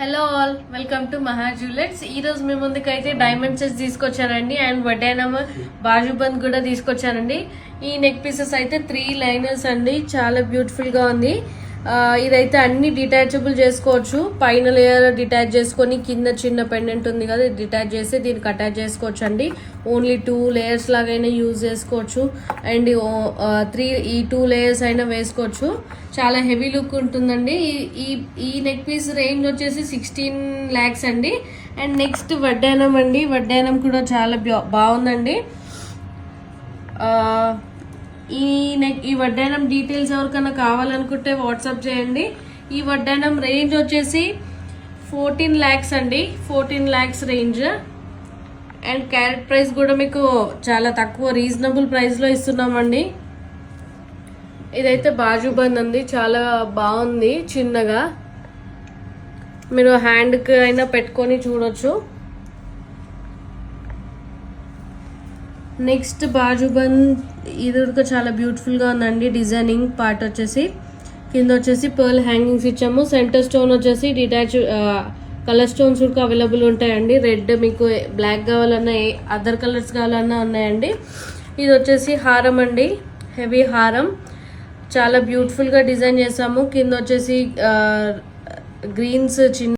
Hello all, welcome to మహా jewellers. ఈ రోజు మీ ముందుకైతే డైమండ్ సెట్స్ తీసుకొచ్చానండి అండ్ వడ్డానం బాజుబంద్ కూడా తీసుకొచ్చానండి. ఈ నెక్ పీసెస్ అయితే 3 లైనర్స్ అండి, చాలా బ్యూటిఫుల్ గా ఉంది. ఇదైతే అన్ని డిటాచబుల్ చేసుకోవచ్చు. పైన లేయర్ డిటాచ్ చేసుకొని కింద చిన్న పెండెంట్ ఉంది కదా, ఇది డిటాచ్ చేసి దీనికి అటాచ్ చేసుకోవచ్చు అండి. ఓన్లీ 2 లేయర్స్ లాగైనా యూజ్ చేసుకోవచ్చు అండ్ 2 లేయర్స్ అయినా వేసుకోవచ్చు. చాలా హెవీ లుక్ ఉంటుందండి. ఈ నెక్ పీస్ రేంజ్ వచ్చేసి 16 lakhs అండి. అండ్ నెక్స్ట్ వడ్డానం అండి, వడ్డానం కూడా చాలా బాగుందండి. ఈ వడ్డానం డీటెయిల్స్ ఎవరికైనా కావాలనుకుంటే వాట్సాప్ చేయండి. ఈ వడ్డానం రేంజ్ వచ్చేసి 14 lakhs అండి, 14 lakhs range. And carrot price కూడా మీకు చాలా తక్కువ రీజనబుల్ ప్రైస్లో ఇస్తున్నామండి. ఇదైతే బాజుబంద్ అండి, చాలా బాగుంది. చిన్నగా మీరు హ్యాండ్కి అయినా పెట్టుకొని చూడొచ్చు. నెక్స్ట్ బాజుబంద్ ఇది కూడా చాలా బ్యూటిఫుల్గా ఉందండి. డిజైనింగ్ పార్ట్ వచ్చేసి కింద వచ్చేసి పర్ల్ హ్యాంగింగ్స్ ఇచ్చాము. సెంటర్ స్టోన్ వచ్చేసి డిటాచ్ కలర్ స్టోన్స్ కూడా అవైలబుల్ ఉంటాయండి. రెడ్ మీకు బ్లాక్ కావాలన్నా అదర్ కలర్స్ కావాలన్నా ఉన్నాయండి. ఇది వచ్చేసి హారం అండి, హెవీ హారం, చాలా బ్యూటిఫుల్గా డిజైన్ చేసాము. కింద వచ్చేసి గ్రీన్స్ చిన్న